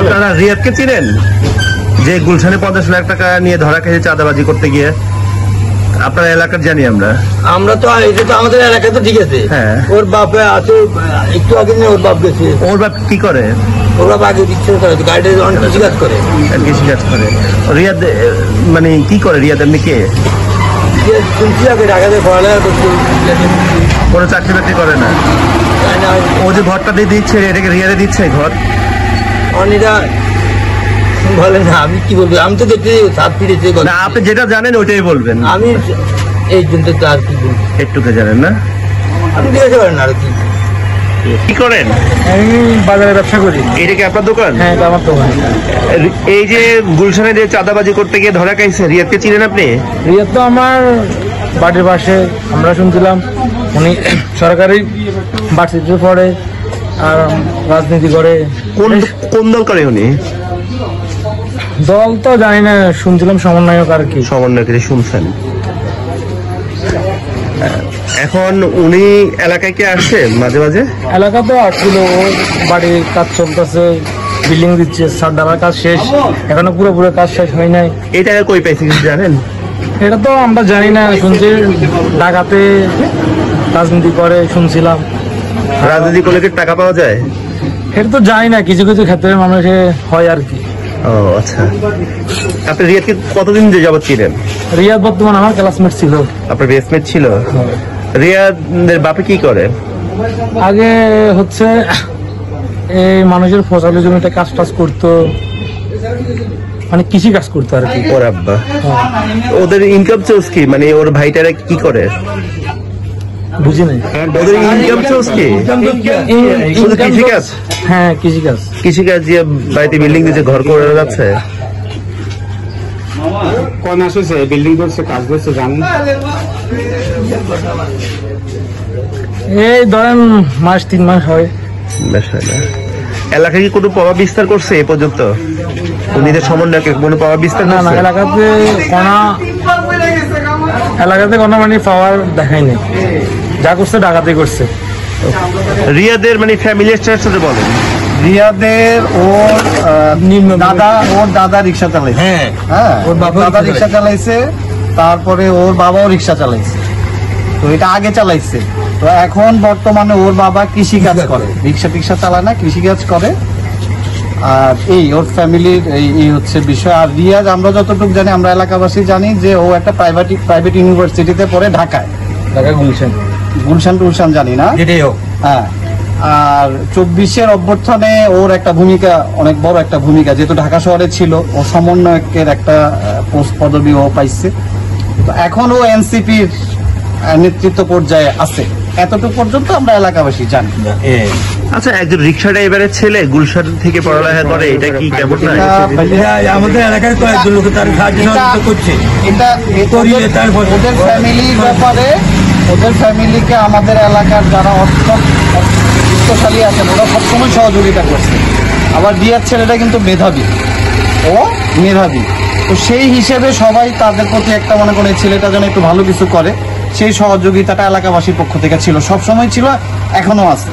আপনারা রিয়াদকে চিনেন, যে গুলশানে 50 লাখ টাকা নিয়ে ধরা খেয়েছে চাঁদাবাজি করতে গিয়ে? আপনার এলাকার জানি আমরা তো এটা তো আমাদের এলাকায় তো ঠিক আছে। হ্যাঁ, ওর বাপে আছে, একটু আগে নিয়ে ওর বাপ গেছে। ওর বাপ কি করে? ওর বাপ আগে দিচ্ছে গাড়িতে কৃষি কাজ করে। কৃষি কাজ করে। রিয়াদ মানে কি করে? রিয়াদ এমনি কে? শুনছি আগে ঢাকাতে পড়ালেখা করছে, কোনো চাকরি বাকরি করে না। ও যে ঘরটা দিয়ে দিচ্ছে, এটাকে রিয়াদে দিচ্ছে ঘর? অনেকটা বলে না, আমি কি বলবো, আমি তো দেখতে সাত ফিরেছি। আপনি যেটা জানেন ওইটাই বলবেন। আমি এই জন্য তো আর কি বলবো, একটুকে জানেন না, আপনি জিজ্ঞাসা করেন আর কি। কি করেন? আমি বাজারে ব্যবসা করি। এটা কি আপনার দোকান? হ্যাঁ, এটা আমার দোকান। এই যে গুলশানে যে চাঁদাবাজি করতে গিয়ে ধরা খাইছে, রিয়াদকে চিনেন আপনি? রিয়াদ তো আমার বাড়ির পাশে, আমরা শুনছিলাম উনি সরকারি ভার্সিটিতে পড়ে আর রাজনীতি করে। কোন দল করে উনি? দল তো জানি না, শুনছিলাম সমন্বয়ক আর কি। সমন্বয়ক শুনছেন? এখন উনি এলাকায় কে আসছে মাঝে মাঝে? এলাকাতে আসছিল, বাড়ির কাজ চলতেছে, বিল্ডিং দিচ্ছে, ছাদ ঢালার কাজ শেষ, এখনো পুরোপুরি কাজ শেষ হয় নাই। এই টাকা কই পাইছে কিছু জানেন? এটা তো আমরা জানি না, শুনছি ঢাকাতে রাজনীতি করে শুনছিলাম। রাজনীতি করলে কি টাকা পাওয়া যায়? এটা তো জানি না, কিছু কিছু ক্ষেত্রে মানুষে হয় আর কি। ও আচ্ছা। আপনি রিয়াদকে কতদিন যাবত ছিলেন? রিয়াদ বর্তমান আমার ক্লাসমেট ছিল। আপনার বেসমেট ছিল? রিয়াদের বাপে কি করে? আগে হচ্ছে এই মানুষের ফসলের জমিতে কাজ টাজ করতো, মানে কৃষি কাজ করতো আর কি। ওর আব্বা? ওদের ইনকাম সোর্স কি? মানে ওর ভাইটারা কি করে? বুঝি নাই। ওদের ইনকাম সোর্স কি? শুধু কৃষিকাজ? হ্যাঁ, কৃষিকাজ। কৃষিকাজ দিয়ে বাড়িতে বিল্ডিং দিতে ঘর করে যাচ্ছে। কোন আসছে বিল্ডিং করছে, কাজ করছে জানেন? এই ধরেন মাস 3 মাস হয়। এলাকায় কি কোনো প্রভাব বিস্তার করছে এ পর্যন্ত? উনিদের সমন্বয়কে কোনো প্রভাব বিস্তার? না না, এলাকাতে কোনো মানে পাওয়ার দেখাই নেই, যা করছে ঢাকাতে করছে। রিয়াদের মানে ফ্যামিলি স্ট্রাকচারে বলেন। রিয়াদের ওর দাদা রিক্সা চালাইছে। হ্যাঁ, ওর দাদা রিক্সা চালাইছে, তারপরে ওর বাবাও রিক্সা চালাইছে। তো এটা আগে চালাইছে, তো এখন বর্তমানে ওর বাবা কৃষি কাজ করে, রিক্সা টিক্সা চালায় না, কৃষি কাজ করে। আর এই ওর ফ্যামিলির এই হচ্ছে বিষয়। আর রিয়াজ আমরা যতটুকু জানি, আমরা এলাকাবাসী জানি যে ও একটা প্রাইভেট ইউনিভার্সিটিতে পড়ে, ঢাকা গুলশান জানি না। হ্যাঁ, আর 24-এর অভ্যর্থনে ওর একটা ভূমিকা, অনেক বড় একটা ভূমিকা, যেহেতু ঢাকা শহরে ছিল, ও সমন্বয়কের একটা পোস্ট পদবি ও পাইছে। তো এখন ও এনসিপির নেতৃত্ব পর্যায়ে আছে, এতটুকু পর্যন্ত আমরা এলাকাবাসী জানি। আচ্ছা, একজন রিক্সা ড্রাইভারের ছেলে গুলশান থেকে পড়ালেখা করে, এটা কি কেমন? আমাদের এলাকায় তো একজন লোক তার সাহায্য করছে। ওদের ফ্যামিলির ব্যাপারে, ওদের ফ্যামিলিকে আমাদের এলাকার যারা অর্থশালী আছেন ওরা সবসময় সহযোগিতা করছে। আবার রিয়াদ ছেলেটা কিন্তু মেধাবী, ও মেধাবী, তো সেই হিসেবে সবাই তাদের প্রতি একটা মনে করে ছেলেটা যেন একটু ভালো কিছু করে, সেই সহযোগিতাটা এলাকাবাসীর পক্ষ থেকে ছিল, সবসময় ছিল, এখনো আছে।